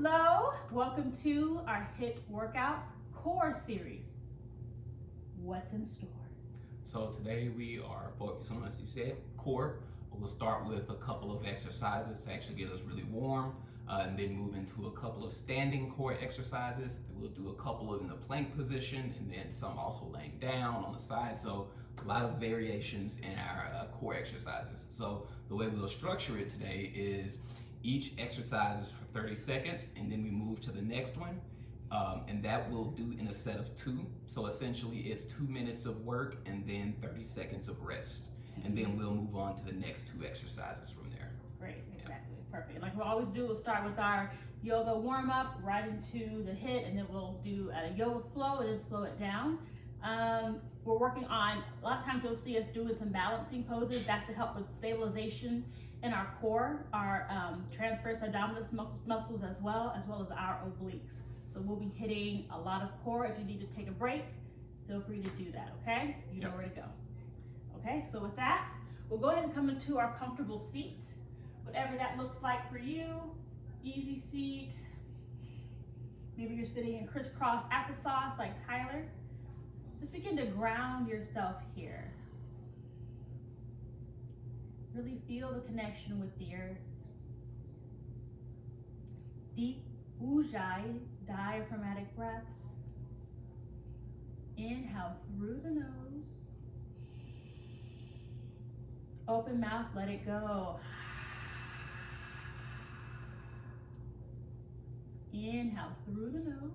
Hello, welcome to our HIIT workout core series. What's in store? So today we are focusing on, as you said, core. We'll start with a couple of exercises to actually get us really warm, and then move into a couple of standing core exercises. We'll do a couple in the plank position, and then some also laying down on the side. So a lot of variations in our core exercises. So the way we'll structure it today is each exercise is for 30 seconds, and then we move to the next one. And that we'll do in a set of 2. So essentially it's 2 minutes of work and then 30 seconds of rest. And then we'll move on to the next 2 exercises from there. Great, exactly, perfect. Like we always do, we'll start with our yoga warm up right into the HIIT, and then we'll do a yoga flow and then slow it down. We're working on, a lot of times you'll see us doing some balancing poses. That's to help with stabilization in our core, our transverse abdominis muscles as well as our obliques. So we'll be hitting a lot of core. If you need to take a break, feel free to do that, okay? You know where to go. Okay, so with that, we'll go ahead and come into our comfortable seat. Whatever that looks like for you, easy seat. Maybe you're sitting in crisscross applesauce like Tyler. Just begin to ground yourself here. Really feel the connection with the earth. Deep Ujjayi diaphragmatic breaths. Inhale through the nose. Open mouth, let it go. Inhale through the nose.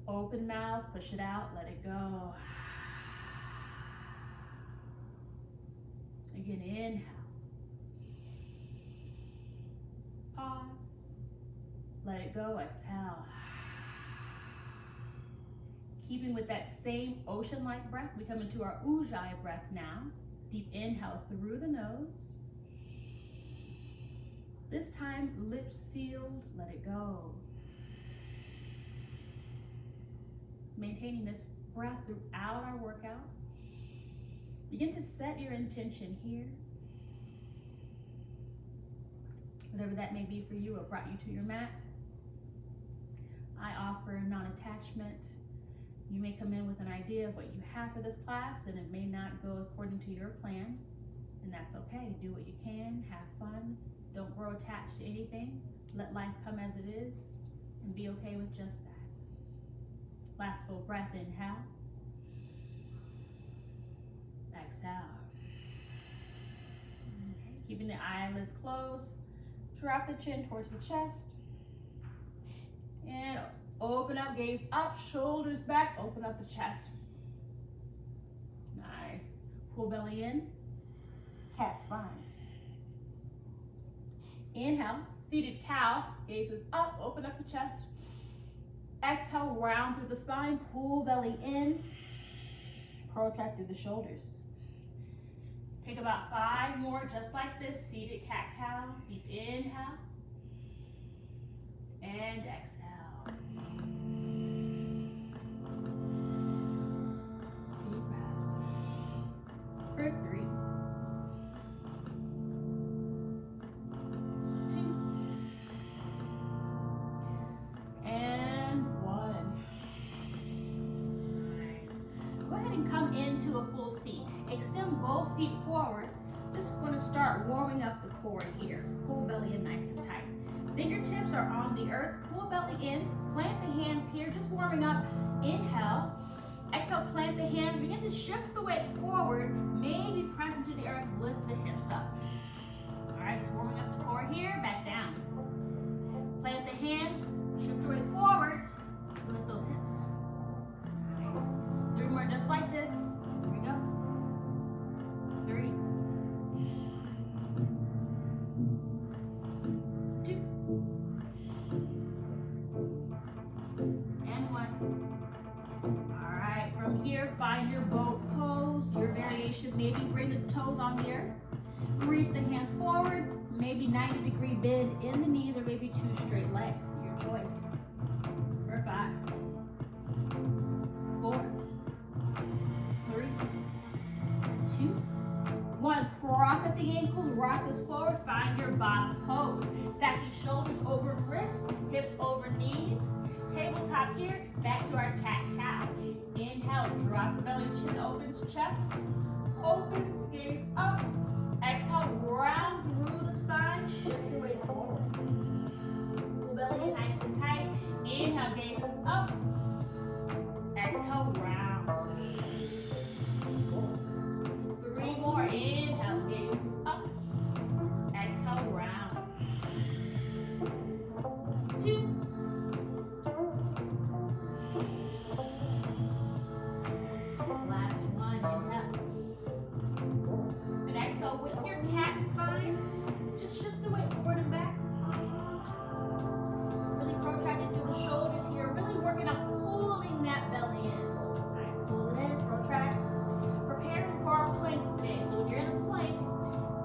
Open mouth, push it out, let it go. Again, inhale. Pause. Let it go, exhale. Keeping with that same ocean-like breath, we come into our Ujjayi breath now. Deep inhale through the nose. This time, lips sealed, let it go. Maintaining this breath throughout our workout. Begin to set your intention here. Whatever that may be for you, what brought you to your mat. I offer non-attachment. You may come in with an idea of what you have for this class, and it may not go according to your plan, and that's okay. Do what you can, have fun. Don't grow attached to anything. Let life come as it is, and be okay with just that. Last full breath, inhale. Exhale. Okay. Keeping the eyelids closed. Drop the chin towards the chest. And open up, gaze up, shoulders back, open up the chest. Nice. Pull belly in, cat spine. Inhale, seated cow, gazes up, open up the chest. Exhale, round through the spine, pull belly in, protract through the shoulders. Take about 5 more just like this, seated cat-cow. Deep inhale and exhale. Deep breaths. For 3, 2, and 1. Nice. Go ahead and come into a full seat. Extend both feet forward. Just going to start warming up the core here. Pull belly in nice and tight. Fingertips are on the earth. Pull belly in. Plant the hands here. Just warming up. Inhale. Exhale, plant the hands. Begin to shift the weight forward. Maybe press into the earth. Lift the hips up. All right, just warming up the core here. Back down. Plant the hands. Shift the weight forward. Lift those hips. Nice. 3 more just like this. Here we go. 3, 2, and 1. All right, from here, find your boat pose, your variation. Maybe bring the toes on the earth. Reach the hands forward, maybe 90-degree bend in the knees, or maybe 2 straight legs, your choice. For 5, 4, 3, 2, 1. Cross at the the ankles, rock this forward, find your box pose. Stacking shoulders over wrists, hips over knees. Tabletop here, back to our cat-cow. Inhale, drop the belly, chin opens, chest opens, gaze up. Exhale, round through the spine, shift your weight forward. Full belly in, nice and tight. Inhale, gaze up. Exhale, round. 3 more. Inhale, gaze up. Exhale, round. 2. Last one. Inhale. And exhale with your cat spine. Just shift the weight forward and back. Really protracting through the shoulders here. Really working on pulling that belly in. Alright, pull it in, protract. Preparing for our planks today. So when you're in a plank,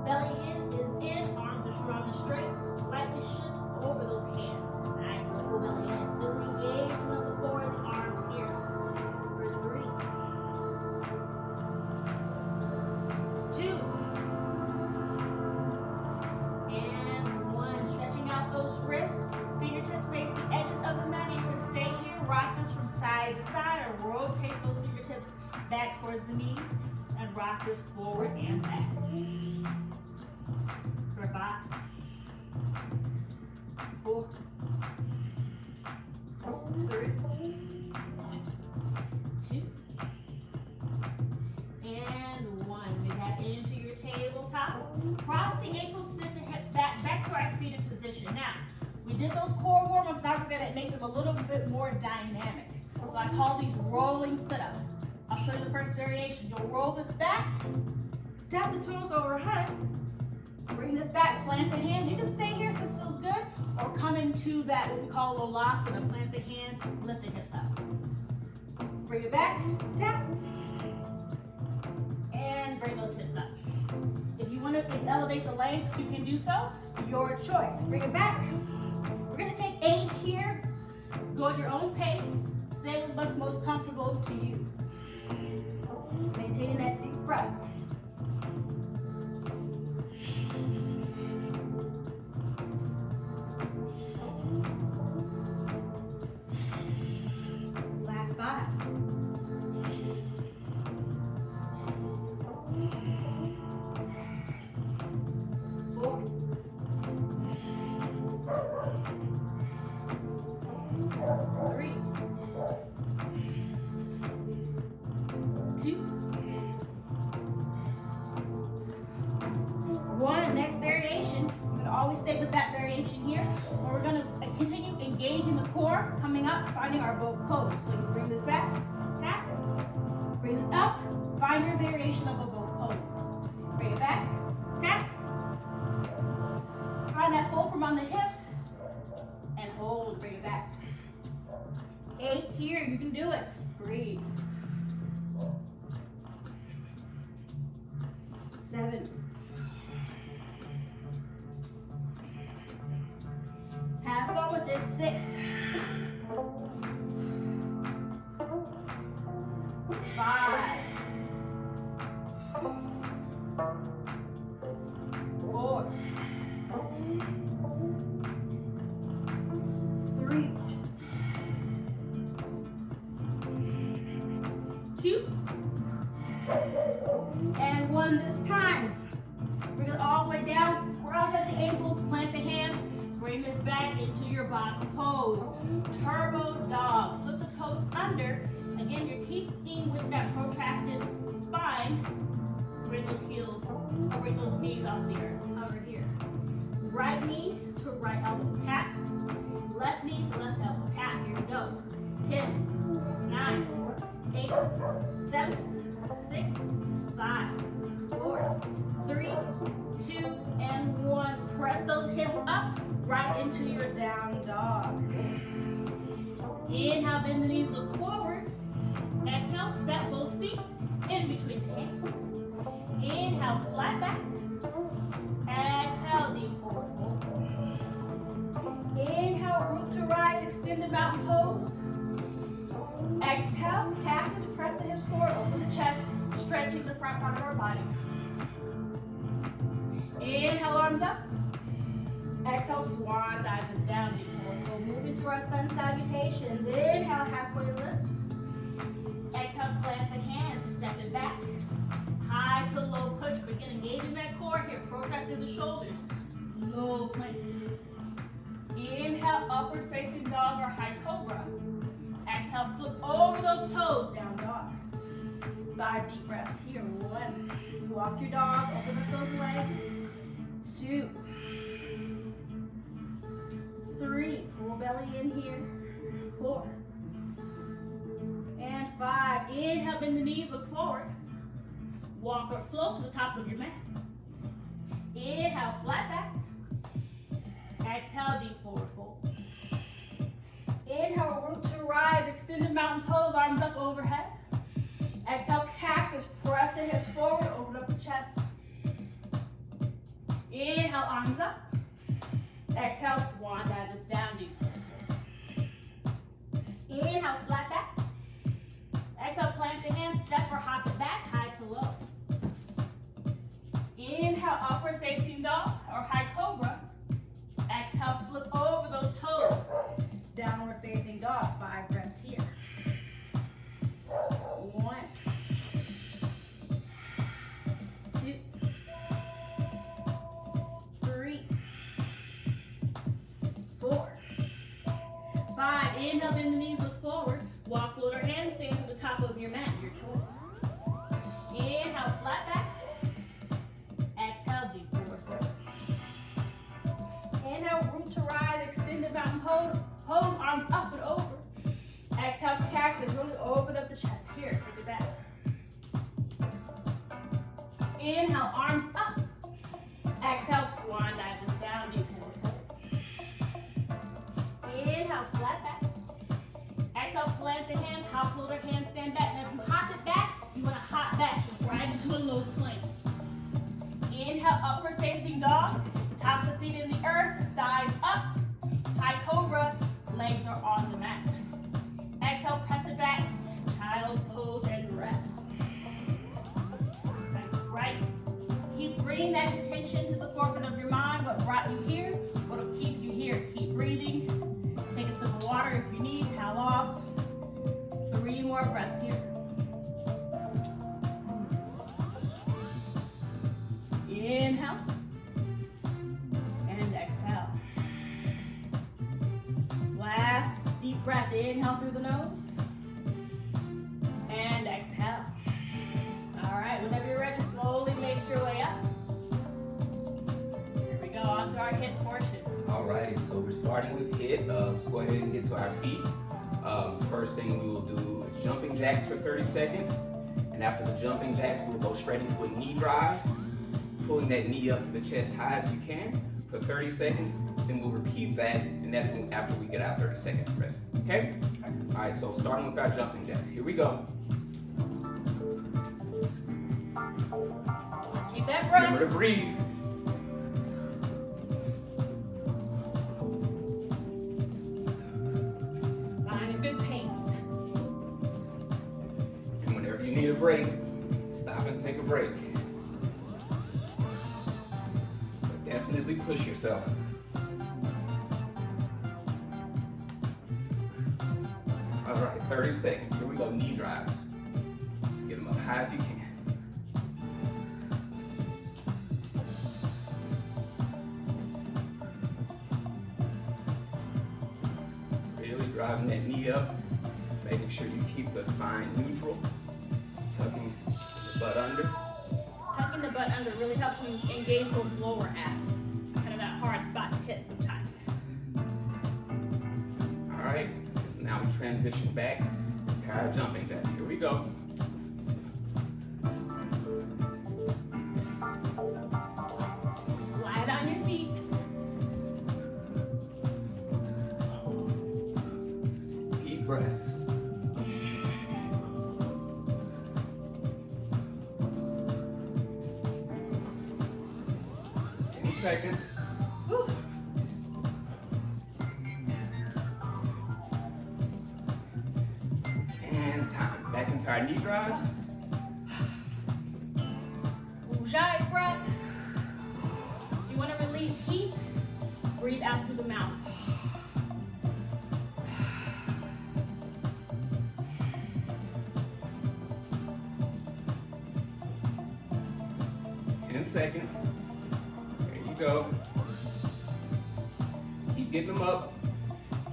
belly is in, arms are strong and straight. Slightly shift over those hands. Nice, pull belly in. Feel the engagement of the core and the arms here. For 3, 2, and 1. Stretching out those wrists. Fingertips face the edges of the mat. You can stay here. Rock this from side to side or rotate those fingertips back towards the knees and rock this forward and back. For 5, 4, 3, 2, and 1. Bring that into your tabletop. Cross the ankles, send the hips back to our seated position. Now, we did those core warm-ups. Now we're going to make them a little bit more dynamic. So I call these rolling sit-ups. I'll show you the first variation. You'll roll this back, tap the toes overhead, bring this back, plant the hands. You can stay here if this feels good, or come into that, what we call Lolasana. Plant the hands, lift the hips up. Bring it back, tap, and bring those hips up. If you want to elevate the legs, you can do so. Your choice. Bring it back. We're going to take 8 here. Go at your own pace. Stay with what's most comfortable to you. Maintaining that deep breath. Last 5. 4. 3. 2. 1. Next variation. You can always stay with that variation here. Or we're going to continue engaging the core, coming up, finding our boat pose. So you bring this back, tap, bring this up, find your variation of a boat pose. Bring it back, tap, find that fulcrum on the hips, and hold, bring it back. 8 here, you can do it. Breathe. 7. Have fun with it. 6. 5. 4. 3. 2. And 1 this time. Bring it all the way down. Cross at the ankles, plant the hands. Bring this back into your box pose. Turbo dog. Flip the toes under. Again, you're keeping with that protracted spine. Bring those heels, or bring those knees off the earth. Over here. Right knee to right elbow. Tap. Left knee to left elbow. Tap. Here we go. 10, 9, 8, 7, 6, 5, 4, 3, 2, and 1. Press those hips up, right into your down dog. Inhale, bend the knees, look forward. Exhale, step both feet in between the hands. Inhale, flat back. Exhale, deep forward fold. Inhale, root to rise, extended mountain pose. Exhale, cactus, press the hips forward, open the chest, stretching the front part of our body. swan dive this down deep. We'll move into our sun salutations. Inhale, halfway lift. Exhale, plant the hands, step it back. High to low push. Begin engaging that core here. Protract through the shoulders. Low plank. Inhale, upward facing dog or high cobra. Exhale, flip over those toes, down dog. 5 deep breaths here. 1. Walk your dog, open up those legs. 2. 3. Full belly in here. 4. And 5. Inhale, bend the knees, look forward. Walk or float to the top of your mat. Inhale, flat back. Exhale, deep forward fold. Inhale, root to rise, extended mountain pose, arms up overhead. Exhale, cactus, press the hips forward, open up the chest. Inhale, arms up. Exhale, swan dive this down, deep forward fold. Inhale, flat back. Exhale, plant the hands, step or hop it back, high to low. Inhale, upward facing dog or high cobra. Exhale, flip over those toes. Downward facing dog, 5 breaths here. 1. 2. 3. 4. 5. Inhale, bend the knees, look forward. Walk, float, or handstand to the top of your mat, your choice. Inhale, flat back. Exhale, deep forward fold. Inhale, root to rise, extended mountain pose, arms up and over. Exhale, cactus, really open up the chest here, take it back. Inhale, arms up. Exhale, swan dive this down, deep forward fold. Inhale, flat back. Exhale, plant the hands, hop, float, or handstand back. Now if you hop it back, you want to hop back, right into a low plank. Inhale, upward facing dog, tops of feet in the earth, thighs up, high cobra, legs are on the mat. Exhale, press it back, child's pose and rest. Right. Keep bringing that intention to the forefront of your mind, what brought you here, what will keep you here. Keep breathing, take a sip of water if you need, towel off. 3 more breaths here. Inhale and exhale. Last deep breath. Inhale through the nose and exhale. All right, whenever you're ready, slowly make your way up. Here we go, on to our HIIT portion. All right, so we're starting with HIIT. Let's go ahead and get to our feet. First thing we will do is jumping jacks for 30 seconds. And after the jumping jacks, we'll go straight into a knee drive, pulling that knee up to the chest high as you can for 30 seconds. Then we'll repeat that, and that's after we get our 30 seconds rest. Okay? All right, so starting with our jumping jacks. Here we go. Keep that breath. Remember to breathe. Find a good pace. And whenever you need a break, stop and take a break. But definitely push yourself. All right, 30 seconds. Here we go, knee drives. Just get them up high as you can. Really driving that knee up, making sure you keep the spine neutral, tucking the butt under. Tucking the butt under really helps you engage those lower abs. Kind of that hard spot to hit sometimes. All right, now we transition back to our jumping jacks. Here we go. Lie down your feet. Deep breaths. Seconds. Whew. And time. Back into our knee drives. Ujjayi breath. You want to release heat, breathe out through seconds. There you go. Keep getting them up.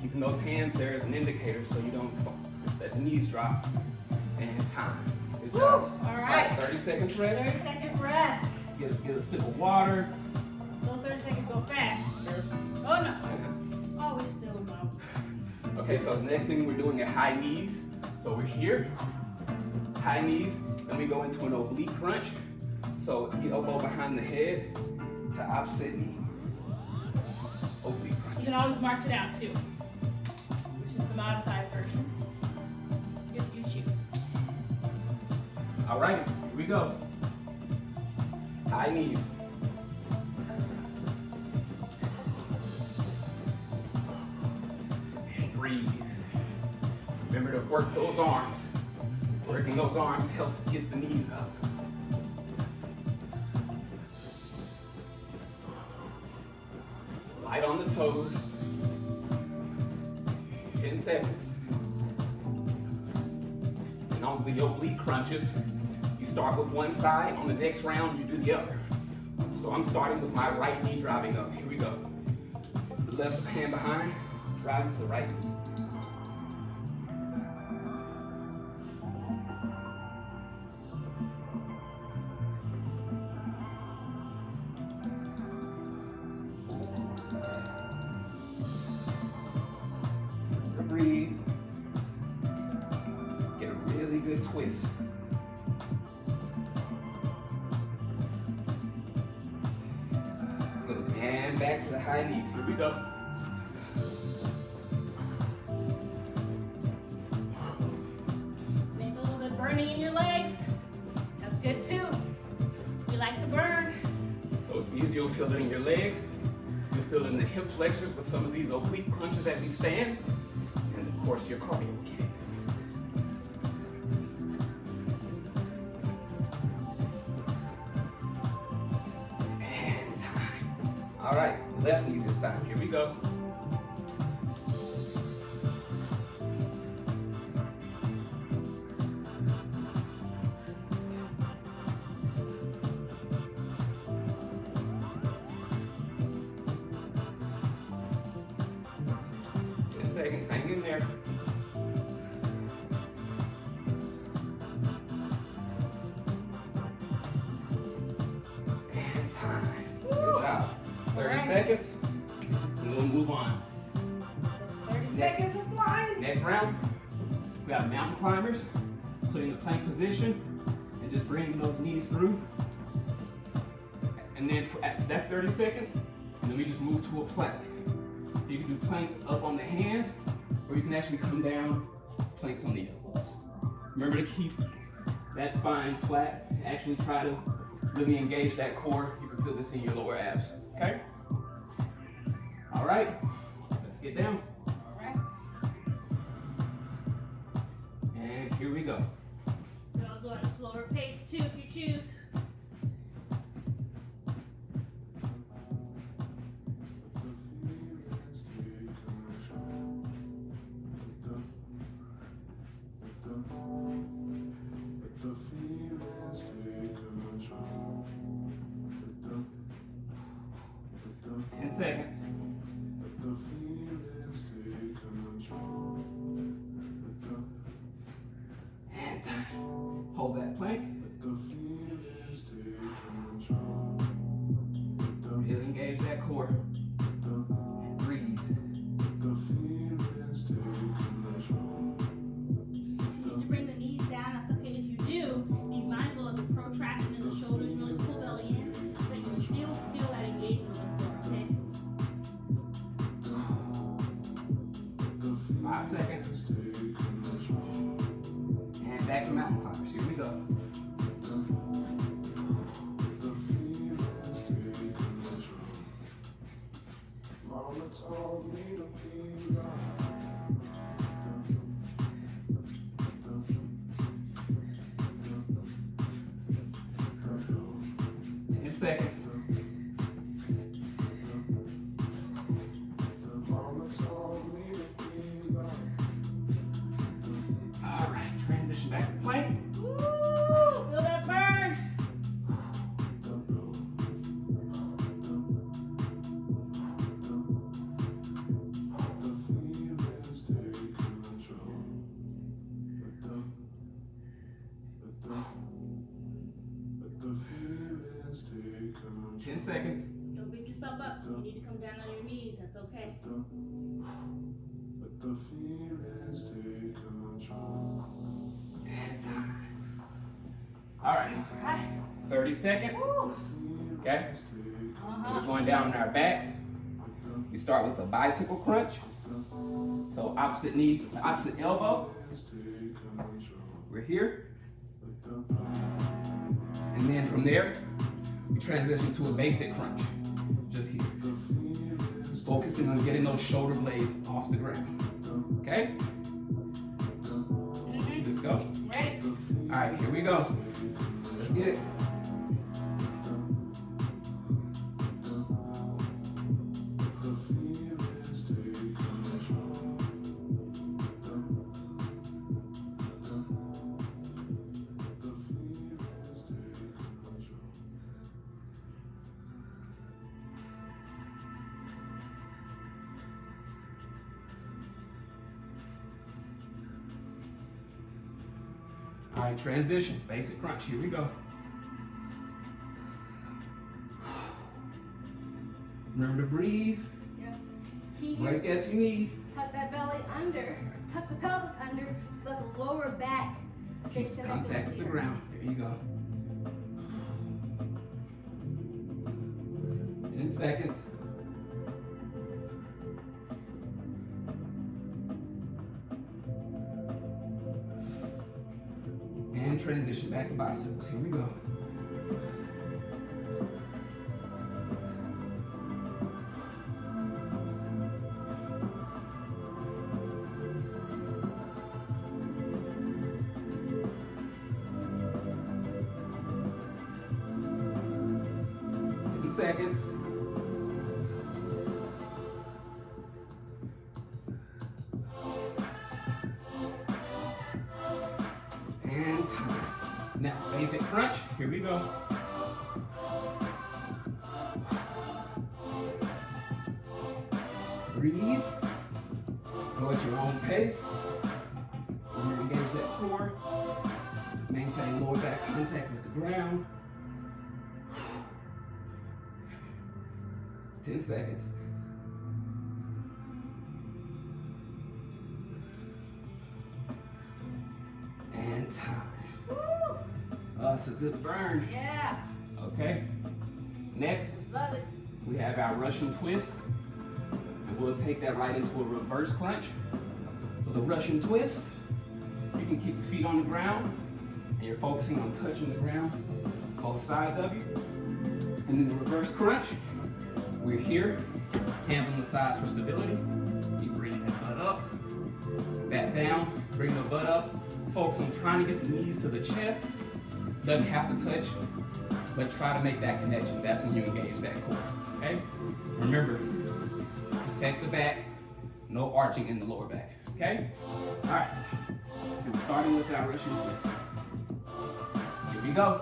Keeping those hands there as an indicator so you don't let the knees drop. And time. Good job. All right. 30 seconds rest. 30-second rest. Get a sip of water. Those 30 seconds go fast. Oh no. Always still low. Okay, so the next thing we're doing are high knees. So we're here, high knees, then we go into an oblique crunch. So the elbow behind the head to opposite knee. Oblique crunch. You can always march it out too, which is the modified version, if you choose. All right, here we go. High knees. And breathe. Remember to work those arms. Working those arms helps get the knees up. Light on the toes. 10 seconds. And on the oblique crunches, you start with one side. On the next round, you do the other. So I'm starting with my right knee driving up. Here we go. The left hand behind, driving to the right knee. Breathe. Get a really good twist. Good. And back to the high knees. Here we go. Maybe a little bit burning in your legs. That's good too. You like the burn. So it's easy, you'll feel it in your legs. You'll feel it in the hip flexors with some of these oblique crunches as you stand. And of course, your cardio will get it. And time. All right, left knee this time. Here we go. Seconds, hang in there. And time. Good job. 30 seconds, and we'll move on. 30 seconds is flying. Next round, we have mountain climbers. So in the plank position, and just bringing those knees through. And then that's 30 seconds, and then we just move to a plank. You can do planks up on the hands, or you can actually come down, planks on the elbows. Remember to keep that spine flat. Actually try to really engage that core. You can feel this in your lower abs, okay? All right, let's get down. All right. And here we go. I'll go at a slower pace too if you choose. Seconds. And time. Hold that plank. Really engage that core. And breathe. You bring the knees down, that's okay if you do. Be mindful of the protraction in the shoulders, really pull belly in, so you still feel that engagement with the core, okay? 5 seconds. And back to mountain climbers. Here we go. Mama told me to be loved. 10 seconds. Mama told me to be loved. All right, transition back to plank. Woo! Feel that burn. 10 seconds. Don't beat yourself up. You need to come down on your knees. That's okay. Let the feelings take control. And time. All right. 30 seconds. Woo. Okay. We're going down on our backs. We start with a bicycle crunch. So opposite knee, opposite elbow. We're here. And then from there, we transition to a basic crunch. Just here. Focusing on getting those shoulder blades off the ground. Okay? Let's go. Ready? All right, here we go. Let's get it. All right, transition, basic crunch, here we go. Remember to breathe, Key break here. as you need. Tuck that belly under. Tuck the pelvis under so that the lower back stays Keep set up. contact with the ground, there you go. 10 seconds. And transition back to bicycles. Here we go. Seconds. And time. Now, basic crunch. Here we go. Breathe. Go at your own pace. Remember to engage that core. Maintain lower back contact with the ground. 10 seconds. And time. Woo. Oh, it's a good burn. Yeah. Okay. Next, Love it. we have our Russian twist. And we'll take that right into a reverse crunch. So the Russian twist, you can keep the feet on the ground and you're focusing on touching the ground, both sides of you. And then the reverse crunch, we're here, hands on the sides for stability. You bring that butt up, back down, bring the butt up. Focus on trying to get the knees to the chest. Doesn't have to touch, but try to make that connection. That's when you engage that core, okay? Remember, protect the back, no arching in the lower back, okay? All right, and starting with our Russian twist. Here we go.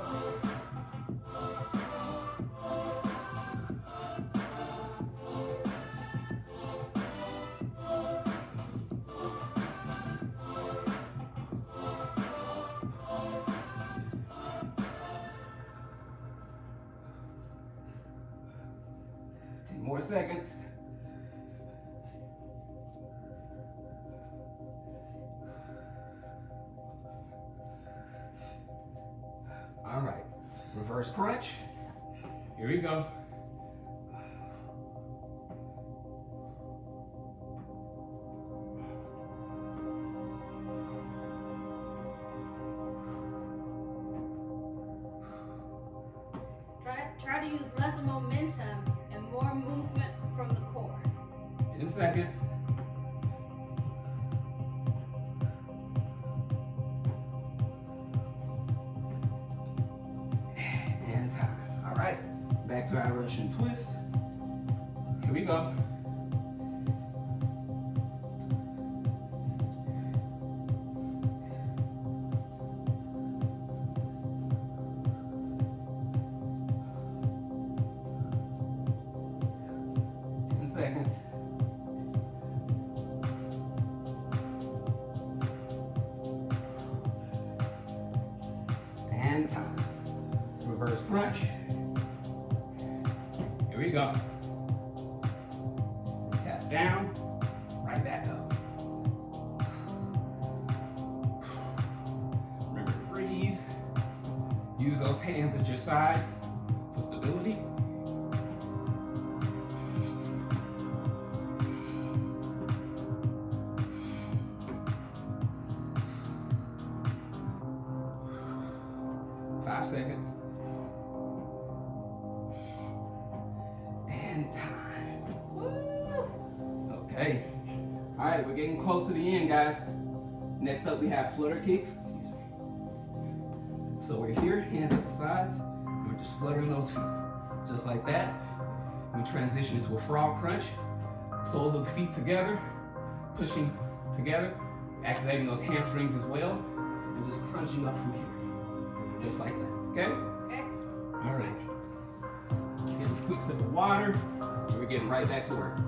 More seconds. All right, reverse crunch. Here we go. Try to use less momentum and more movement from the core. 10 seconds. And time. All right, back to our Russian twist. Here we go. Seconds. And time. Reverse crunch. go. Tap down, right back up. Remember to breathe. Use those hands at your sides for stability. Seconds. And time. Woo! Okay. All right, we're getting close to the end, guys. Next up, we have flutter kicks. Excuse me. So we're here, hands at the sides. And we're just fluttering those feet, just like that. We transition into a frog crunch. Soles of the feet together, pushing together, activating those hamstrings as well, and just crunching up from here, just like that. Okay? Okay. All right. Get a quick sip of water, and we're getting right back to work.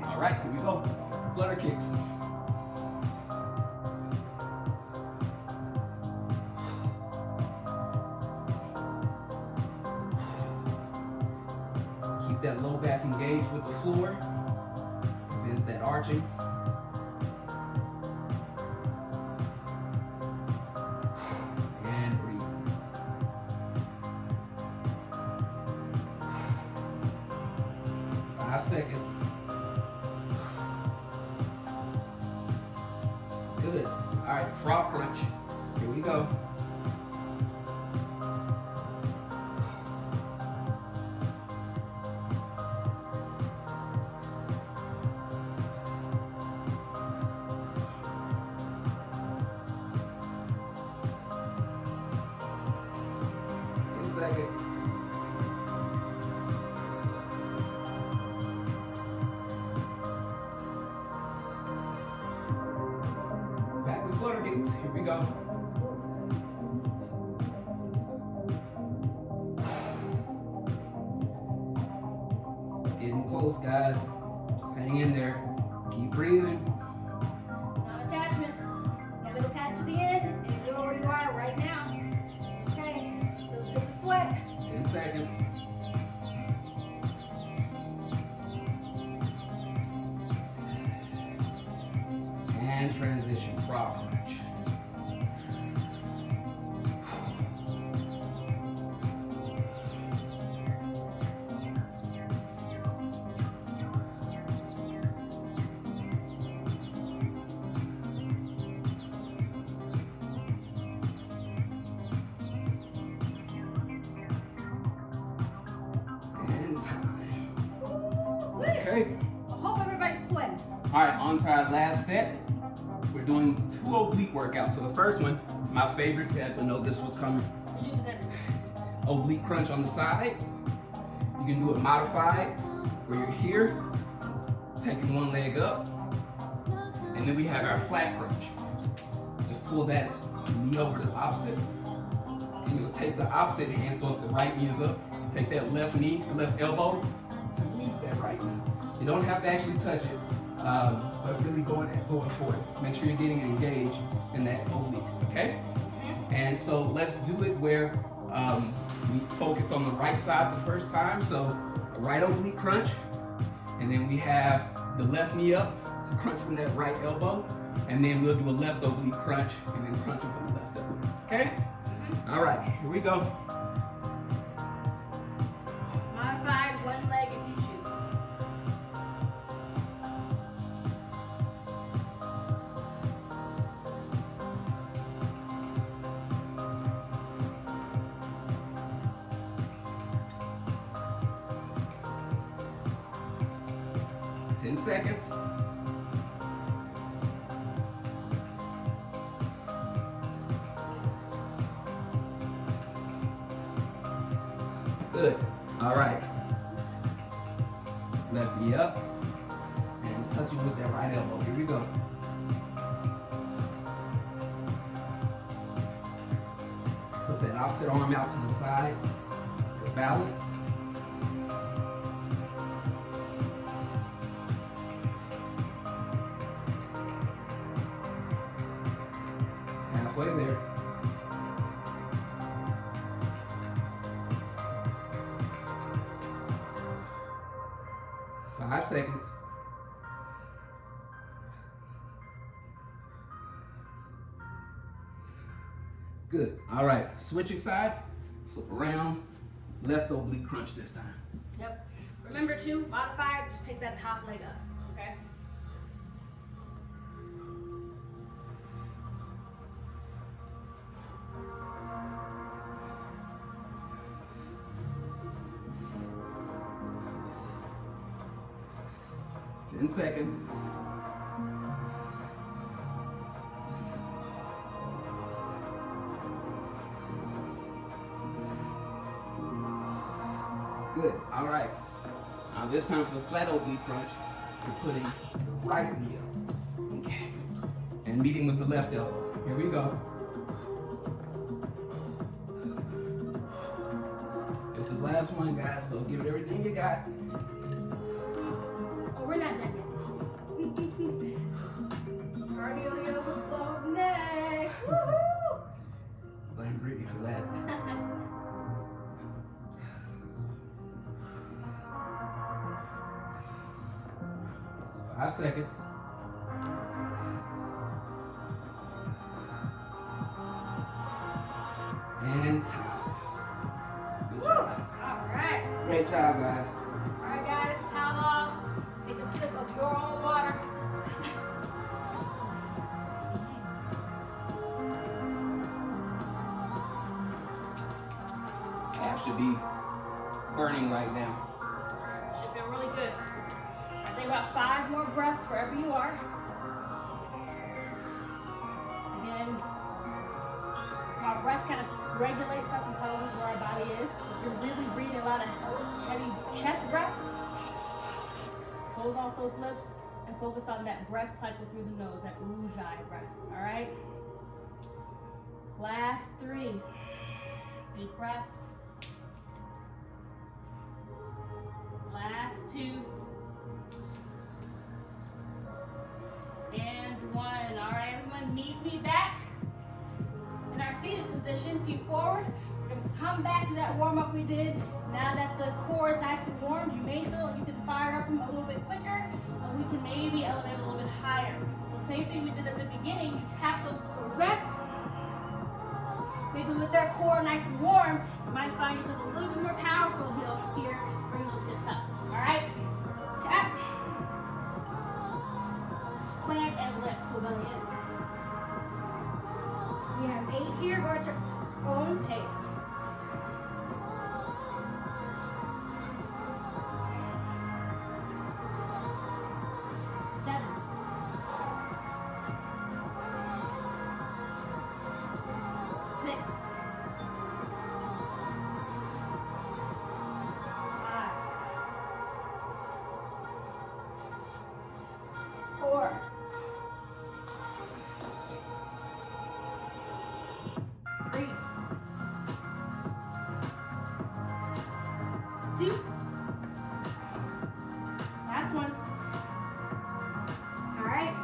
All right, here we go. Flutter kicks. Keep that low back engaged with the floor. Prevent that arching. And breathe. Five seconds. Good. All right, frog crunch. Here we go. Seconds. Back to flutter kicks. Here we go. Getting close, guys. Just hang in there. Keep breathing. Non-attachment. Gotta attach to the end, and you know where you are right now. Okay. Feels good to sweat. 10 seconds. And transition, frog crunch. And time. Okay. I hope everybody's sweating. All right, on to our last set. We're doing 2 oblique workouts. So the first one is my favorite. You had to know this was coming. You use everything. Oblique crunch on the side. You can do it modified, where you're here, taking one leg up. And then we have our flat crunch. Just pull that knee over to the opposite. And you'll take the opposite hand, so if the right knee is up, take that left knee, the left elbow to meet that right knee. You don't have to actually touch it, but really going for it. Make sure you're getting engaged in that oblique, okay? And so let's do it where we focus on the right side the first time. So a right oblique crunch, and then we have the left knee up to crunch from that right elbow, and then we'll do a left oblique crunch, and then crunch from the left elbow, okay? All right, here we go. Modified one leg if you choose. Ten seconds. Good. All right. Left knee up and touching with that right elbow. Here we go. Put that opposite arm out to the side for balance. Halfway there. 5 seconds. Good. All right. Switching sides. Flip around. Left oblique crunch this time. Yep. Remember to modify, just take that top leg up, okay? Ten seconds. Good. All right. Now this time for the flat oblique crunch, we're putting right knee up. Okay. And meeting with the left elbow. Here we go. This is last one, guys, so give it everything you got. Oh, we're not done yet. Cardio yoga flows next. Woohoo! Blame Brittany for that. 5 seconds. And time. Good job. All right. Great job, guys. All right, guys, towel off. Take a sip of your own water. Abs should be burning right now. Should feel really good. I think about 5 more breaths wherever you are. Again, our breath kind of regulates us and tells us where our body is. If you're really breathing a lot of heavy chest breaths, close off those lips and focus on that breath cycle through the nose, that ujjayi breath. All right? Last 3 deep breaths. Last 2. And 1. All right, everyone, meet me back in our seated position. Feet forward. We're going to come back to that warm-up we did. Now that the core is nice and warm, you may feel like you can fire up a little bit quicker, and we can maybe elevate a little bit higher. So same thing we did at the beginning. You tap those cores back. Maybe with that core nice and warm, you might find yourself a little bit more powerful here. Bring those hips up. All right? Tap. Plant and lift. Pull belly in. We have 8 here. Go at your own pace. 7. 6. 5. 4. 3. 2. Last one. All right.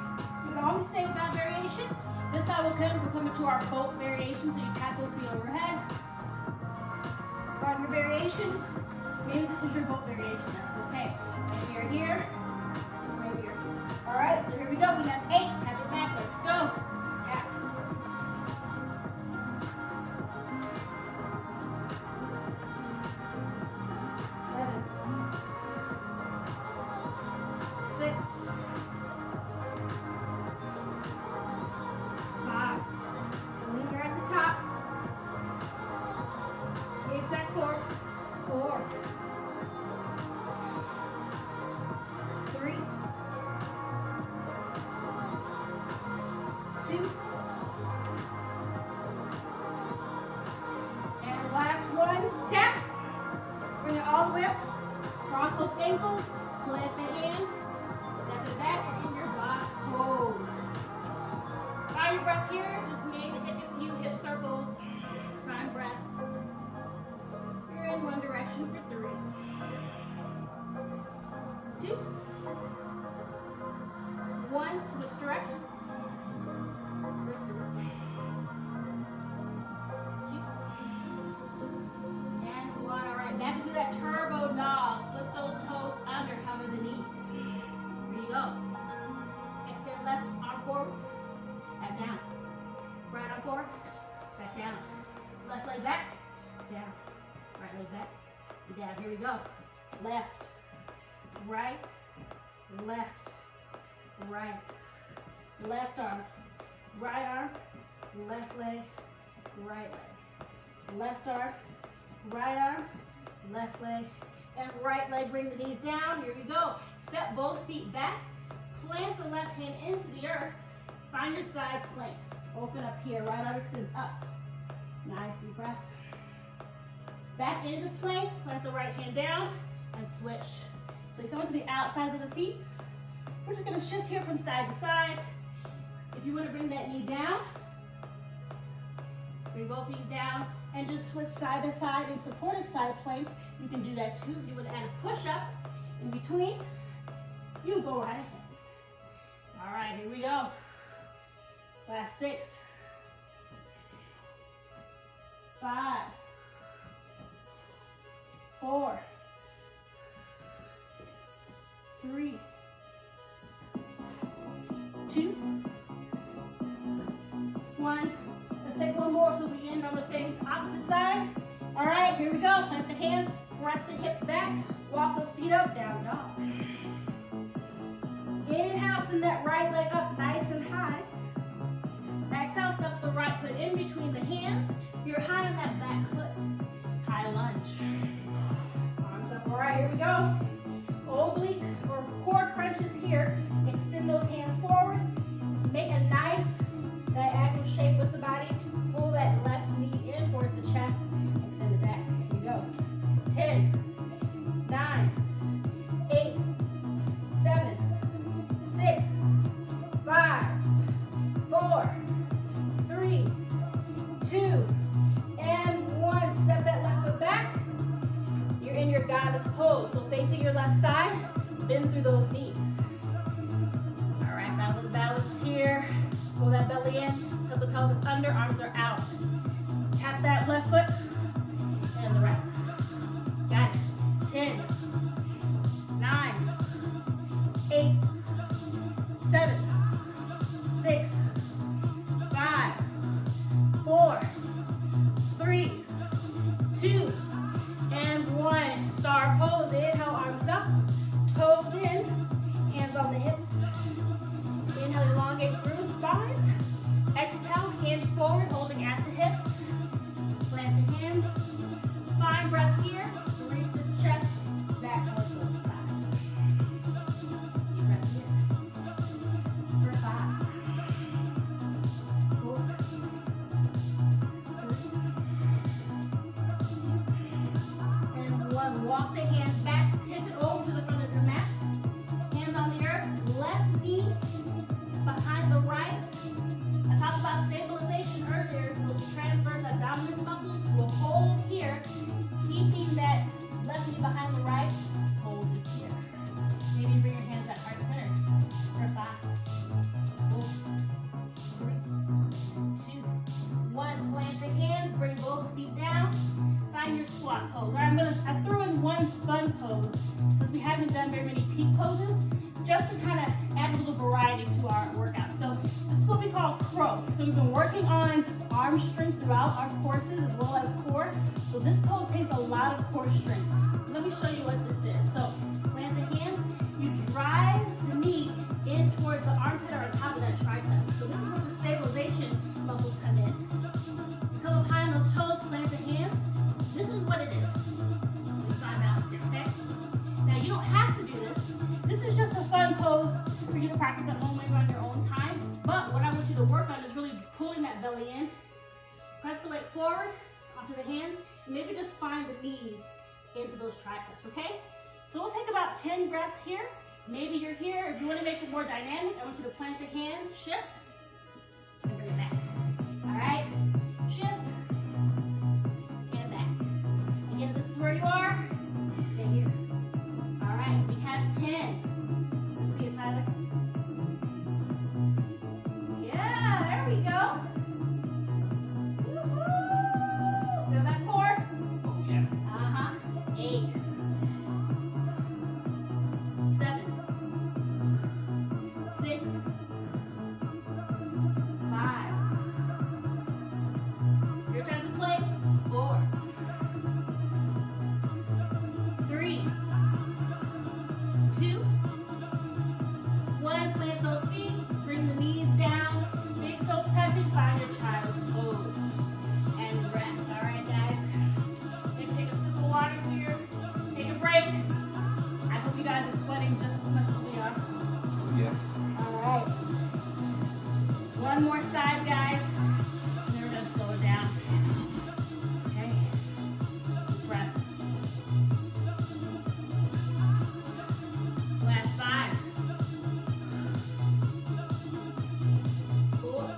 You can always say without variation. This time we're coming to our boat variation, so you tap those feet overhead. Partner variation. Maybe this is your boat variation. That's okay. Maybe you're here. Maybe you're here. All right. So here we go. We have 8. Tap it back. Let's go. Tap. 7. 6. 5. When you're at the top, engage that core. 4. 3. 2. And last one, tap. Bring it all the way up. Cross those ankles, plant the hands, step it back, and in your box pose. Find your breath here. Just maybe take a few hip circles. Find breath. You're in one direction for 3. 2. 1. Switch directions. 2. And 1. All right, back into that turbo dog. Flip those toes under, hover the knees. go. Left, right, left, right. Left arm, right arm, left leg, right leg. Left arm, right arm, left leg, and right leg. Bring the knees down. Here we go. Step both feet back. Plant the left hand into the earth. Find your side plank. Open up here. Right arm extends up. Nice deep breath. Back into plank. Plant the right hand down and switch. So you come to the outsides of the feet. We're just going to shift here from side to side. If you want to bring that knee down, bring both knees down and just switch side to side in supported side plank. You can do that too. If you want to add a push up in between, you go right ahead. All right, here we go. Last 6, 5, 4, 3, 2, 1. Let's take one more so we end on the same opposite side. All right, here we go. Plant the hands, press the hips back, walk those feet up, down dog. Inhale, send that right leg up nice and high. Exhale, step the right foot in between the hands. You're high on that back foot. High lunge. Arms up. All right, here we go. Oblique or core crunches here. Extend those hands forward. Make a nice diagonal shape with the body. Pull that left knee in towards the chest. Extend it back. Here we go. 10, 9, 8, 7, 6, 5, 4, 3, 2, and 1. Step that left foot back. You're in your goddess pose. So facing your left side, bend through those knees. All right, battle the balance here. Pull that belly in, tilt the pelvis under, arms are out. Tap that left foot and the right. Got it. 10, 9, 8, 7, 6, 5, 4, 3, 2, and 1. Star pose. Inhale, arms up, toes in, hands on the hips. Inhale, elongate through the spine. Exhale, hands forward, holding at the hips. Plant the hands. Find breath here. Reach the chest back towards both sides. Deep breath here. For 5, 4, 3, 2, and 1. Walk the hands back. Pivot over to the front of your mat. Hands on the earth. Left knee behind the right. I talked about stabilization earlier. Those transverse abdominis muscles will hold here, keeping that left knee behind the right. Hold it here. Maybe bring your hands at heart center. For 5, 4, 3, 2, 1. Plant the hands. Bring both feet down. Find your squat pose. All right, I threw in one fun pose because we haven't done very many peak poses, just to kind of add a little variety to our workout. So this is what we call crow. So we've been working on arm strength throughout our courses as well as core. So this pose takes a lot of core strength. So let me show you what this is. So plant the hands. You drive the knee in towards the armpit or on top of that tricep. So this is where the stabilization muscles come in. Come up high on those toes, plant the hands. This is what it is. We find balance here, okay? Now you don't have to do this. This is just a fun pose for you to practice at home, maybe on your own time. But what I want you to work on is really pulling that belly in. Press the weight forward onto the hands, and maybe just find the knees into those triceps, okay? So we'll take about 10 breaths here. Maybe you're here. If you want to make it more dynamic, I want you to plant the hands, shift, and bring it back. All right? Shift, and back. Again, this is where you are. Stay here. All right, we have 10. Let's see it, Tyler. Yeah, there we go. Woohoo! Feel that core? Oh, yeah. 8, 7, 6, working just as much as we are. Yeah. All right. One more side, guys. And then we're gonna slow it down. Okay. Deep breath. Last 5. 4.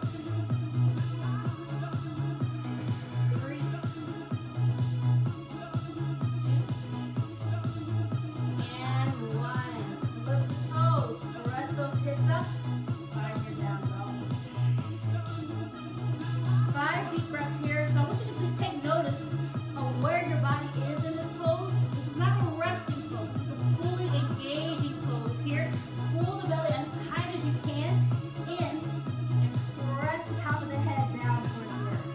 3. 2. And 1. Flip the toes. Press those hips up. Find your down dog. 5 deep breaths here. So I want you to please take notice of where your body is in this pose. This is not a resting pose. This is a fully engaging pose here. Pull the belly as tight as you can in and press the top of the head down towards the earth.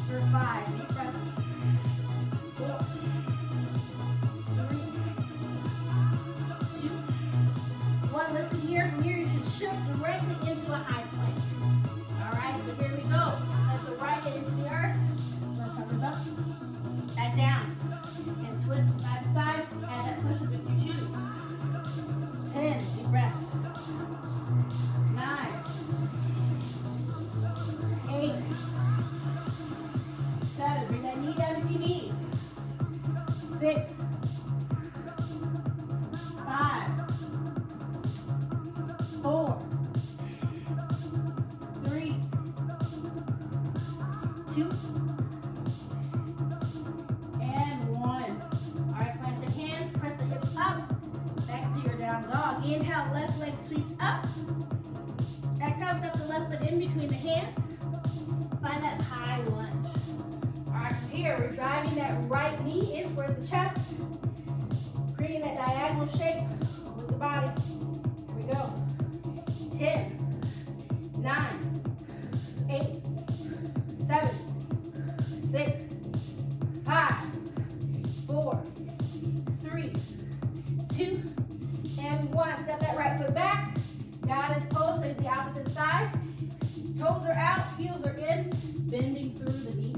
For 5 deep breaths. 4. 3. 2. 1. Listen here. From here you should shift directly into a high plank. Alright, so here we go. Let the right hip into the earth. Left arm is up. Back down. And twist from side to side. Add that push up if you choose. 10. Deep breath. 9. 8. 7. Bring that knee down if you need. 6. 5. 4. 3. 2. And 1. Alright, plant the hands, press the hips up. Back to your down dog. Inhale, left leg sweeps up. Exhale, step the left foot in between the hands. Find that high lunge. Alright, from here, we're driving that right knee in towards the chest. Creating that diagonal shape with the body. Here we go. 10. 9. 8. 7. 6. 5. 4. 3. 2. And 1. Step that right foot back. Goddess pose is the opposite side. Toes are out, heels are in, bending through the knees.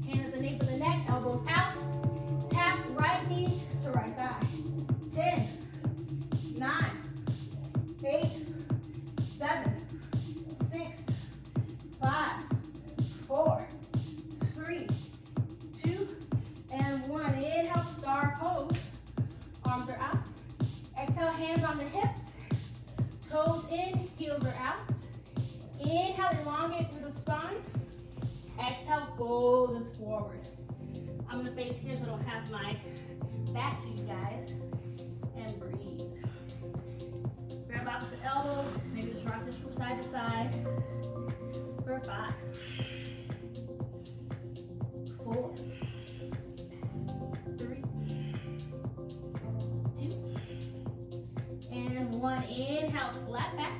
Hands underneath of the neck, elbows out. Tap right knee to right thigh. 10. 9. 8. 7. 6. 5. 4. 3. 2. And 1. Inhale, star pose. Arms are out. Exhale, hands on the hips. Toes in, heels are out. Inhale, elongate through the spine. Exhale, fold this forward. I'm gonna face here so I don't have my back to you guys. And breathe. Grab opposite elbows, maybe just rock this from side to side. For 5. 4. 3. 2. And 1. Inhale, flat back.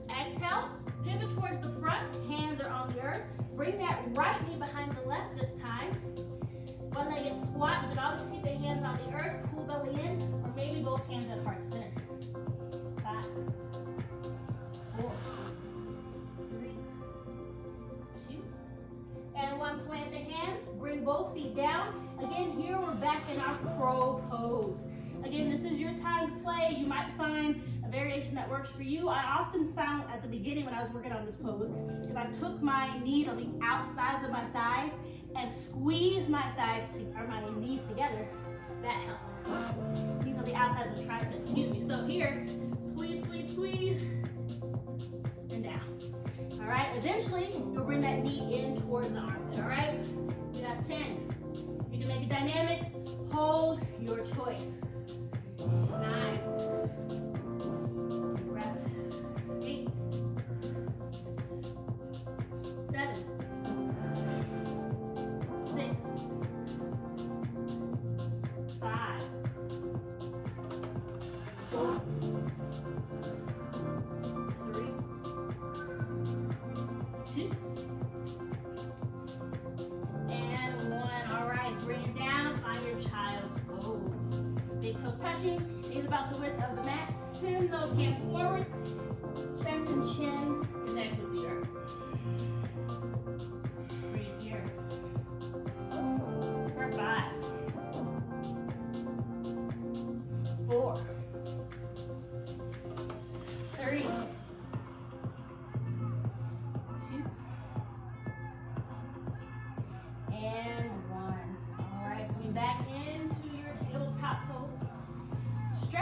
Exhale, pivot towards the front. Hands are on the earth. Bring that right knee behind the left this time. One-legged squat. You can always keep the hands on the earth. Pull belly in, or maybe both hands at heart center. 5. 4. 3. 2. And 1. Plant the hands. Bring both feet down. Again, here we're back in our crow pose. Again, this is your time to play. You might find a variation that works for you. I often found at the beginning when I was working on this pose, if I took my knees on the outsides of my thighs and squeezed my thighs or my knees together, that helped. These are the outsides of the triceps, excuse me. So here, squeeze, squeeze, squeeze, and down. All right, eventually, you'll bring that knee in towards the armpit, all right? We got 10. You can make it dynamic. Hold your choice. 9. Rest. 8. 7. 6. 5. 4. 3. 2. And 1. All right, bring it down. Find your child's pose. Big toes touching. Knees about the width of the mat. Send those hands forward. Chest and chin connect with the earth. Breathe here. For 5.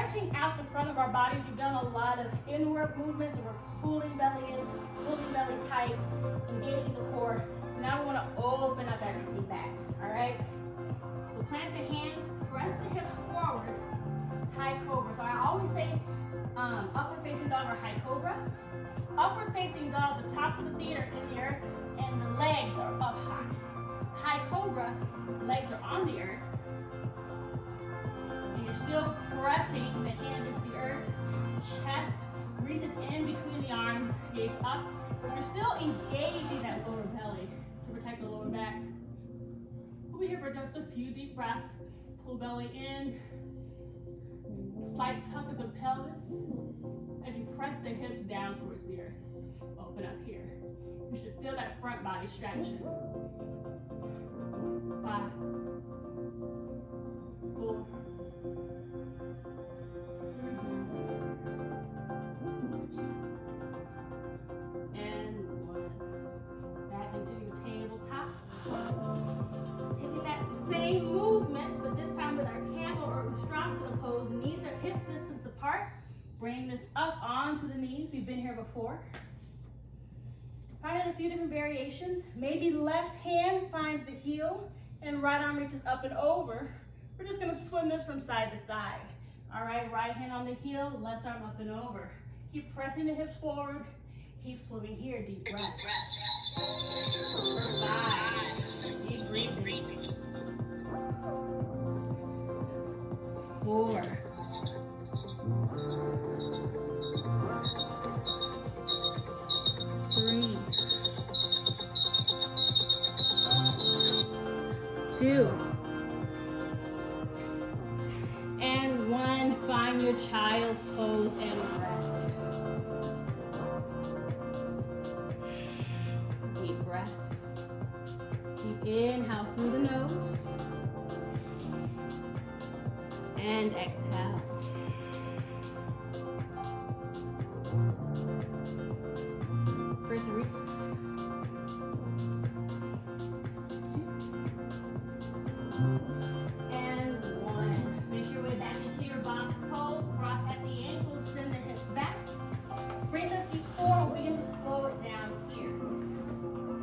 stretching out the front of our bodies. You've done a lot of inward movements, and we're pulling belly in, pulling belly tight, engaging the core. Now we want to open up everything back, all right? So plant the hands, press the hips forward, high cobra. So I always say upward facing dog or high cobra. Upward facing dog, the tops of the feet are in the earth and the legs are up high. High cobra, legs are on the earth. And you're still pressing the hands into the earth. Chest reaches in between the arms, gaze up. But you're still engaging that lower belly to protect the lower back. We'll be here for just a few deep breaths. Pull belly in. Slight tuck of the pelvis as you press the hips down towards the earth. Open up here. You should feel that front body stretch. 5, 4, 3, 2, and 1. Back into your tabletop. Taking that same movement, but this time with our camel or Ustrasana pose. Knees are hip distance apart. Bring this up onto the knees. We've been here before. Find a few different variations. Maybe left hand finds the heel and right arm reaches up and over. We're just gonna swim this from side to side. All right, right hand on the heel, left arm up and over. Keep pressing the hips forward. Keep swimming here, deep breath. For 5, deep breathing. 4, 3, 2, and 1. Find your child's pose and rest. Deep breath. Deep inhale through the nose. And exhale. For 3, 2, and 1. Make your way back into your box pose. Cross at the ankles, send the hips back. Bring the feet forward. Begin to slow it down here.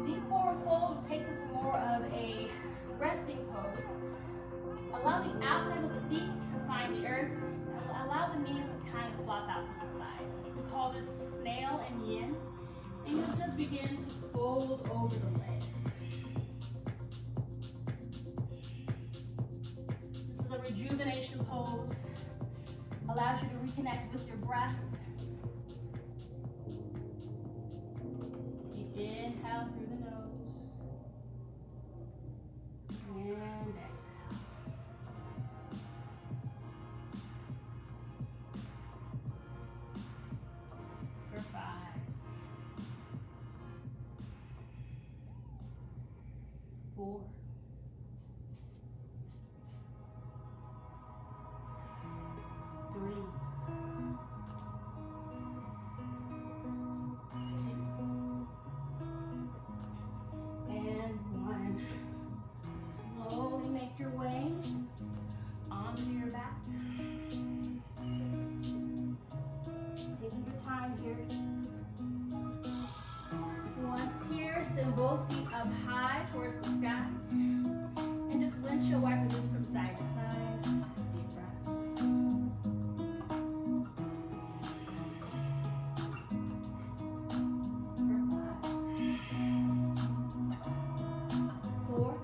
Deep forward fold. Take this more of a resting pose. Allow the outside of the feet to find the earth. Allow the knees to kind of flop out to the sides. We call this snail and yin. And you'll just begin to fold over the legs. This is a rejuvenation pose. Allows you to reconnect with your breath. Deep inhale through the nose. And exhale. For 5, 4, 3, 2, and 1. Slowly make your way onto your back. Taking your time here. Once here, send both feet up high towards the sky. And just windshield wiper this from side to side. Deep breath. For 5, 4,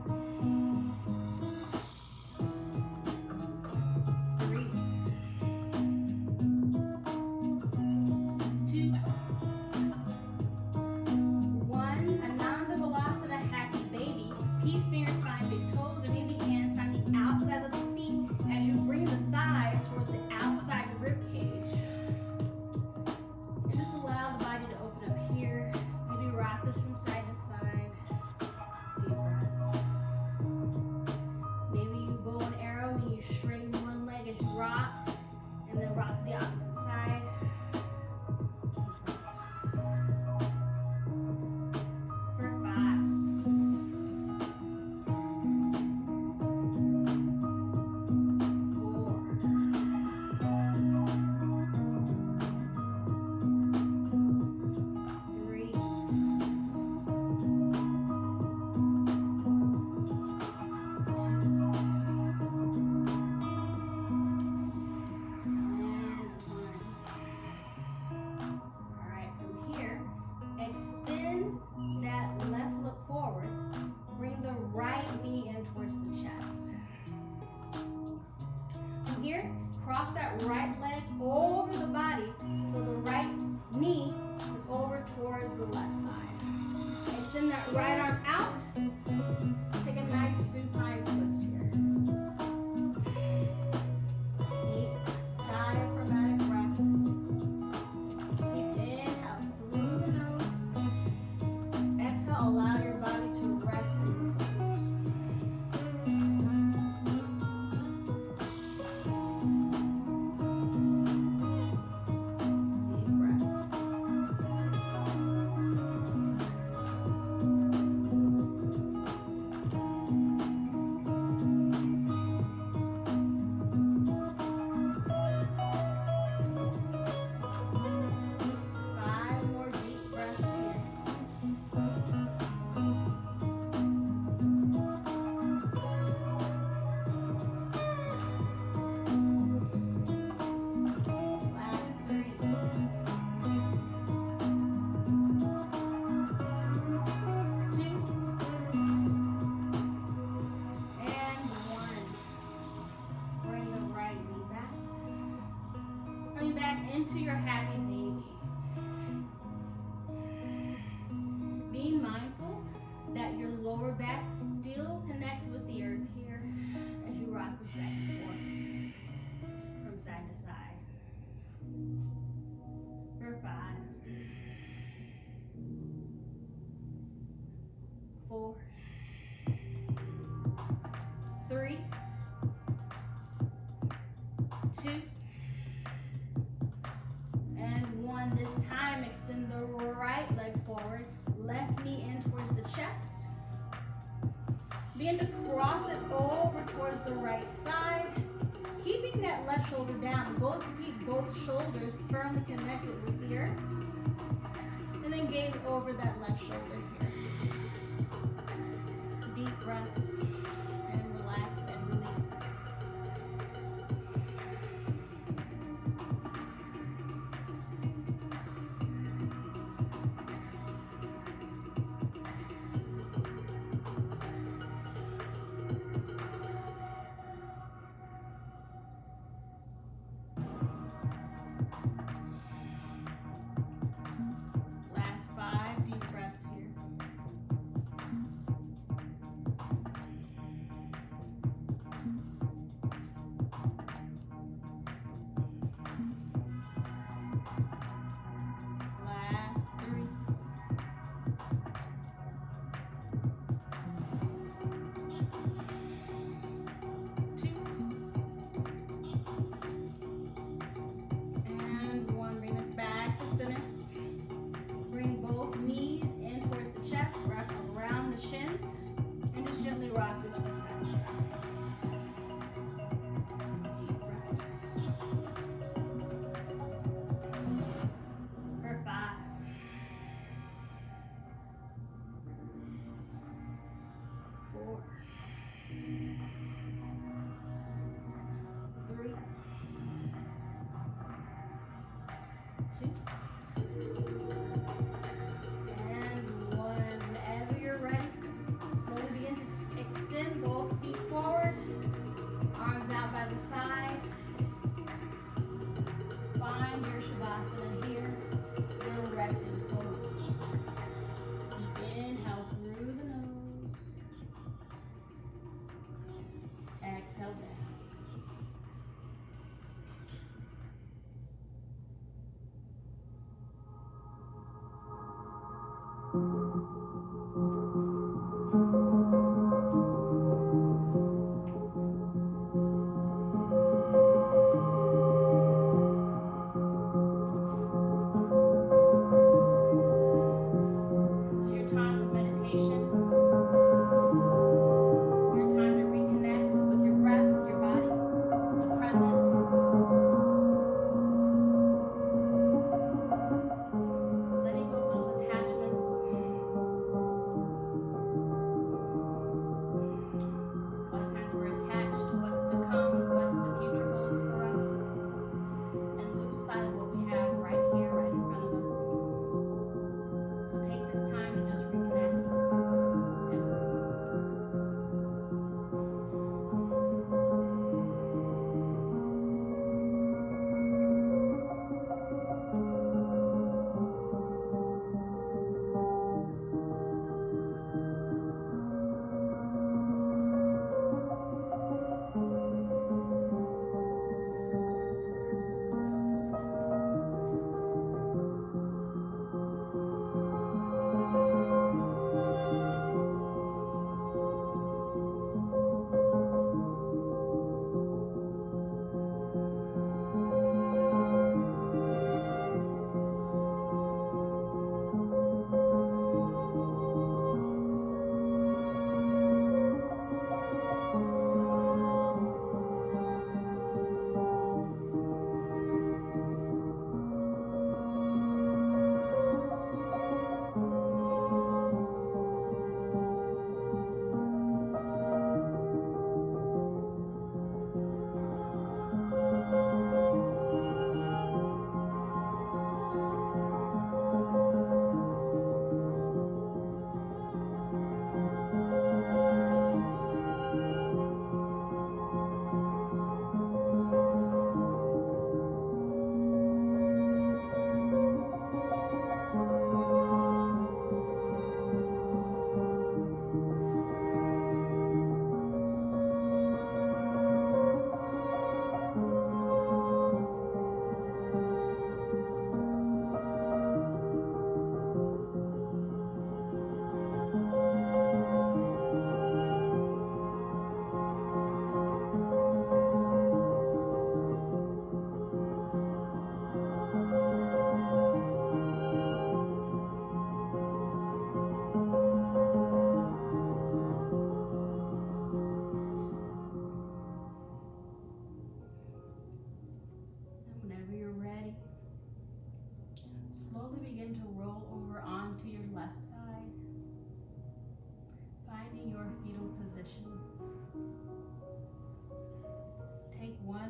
3, 2, 1. Ananda Balasana, happy baby. Peace fingers find big toes, or maybe hands find the outside of the feet as you bring the thighs towards the outside rib cage. And just allow the body to open up here. Maybe rock this from side to side. Deep breaths. Maybe you bow an arrow and you straighten one leg as you rock, and then rock to the opposite side. For 5, 4, here, cross that right leg over the body so the right knee is over towards the left side. Extend that right arm out. Take a nice supine twist here. Deep diaphragmatic breath. Deep inhale through the nose. Exhale, allow your body to rest and repose. Deep breath. Five more deep breaths here. Last three. 2 and 1. Bring the right knee back. Coming back into your happy baby. Being mindful that your lower back still connects with the earth here as you rock this back and forth from side to side. For 5, 4, 3, 2, and 1. This time, extend the right leg forward, left knee in towards the chest. Begin to cross it over towards the right side, keeping that left shoulder down. The goal is to keep both shoulders firmly connected with the earth, and then gaze over that left shoulder here. Deep breaths, and relax and release. Last 5 deep breaths here.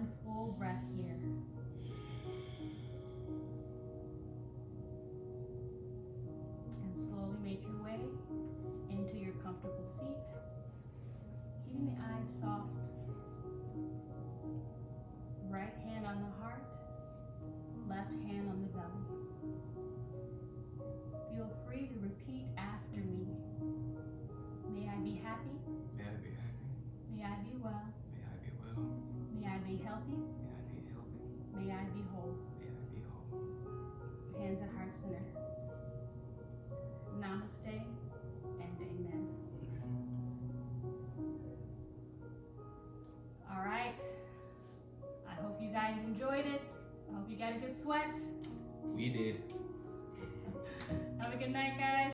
one full breath here. And slowly make your way into your comfortable seat. Keeping the eyes soft. Right hand on the heart, left hand on the belly. Feel free to repeat after me. May I be happy. May I be happy. May I be well. May I be well. May I be healthy. May I be healthy. May I be whole. May I be whole. Hands at heart center. Namaste and amen. All right. I hope you guys enjoyed it. I hope you got a good sweat. We did. Have a good night, guys.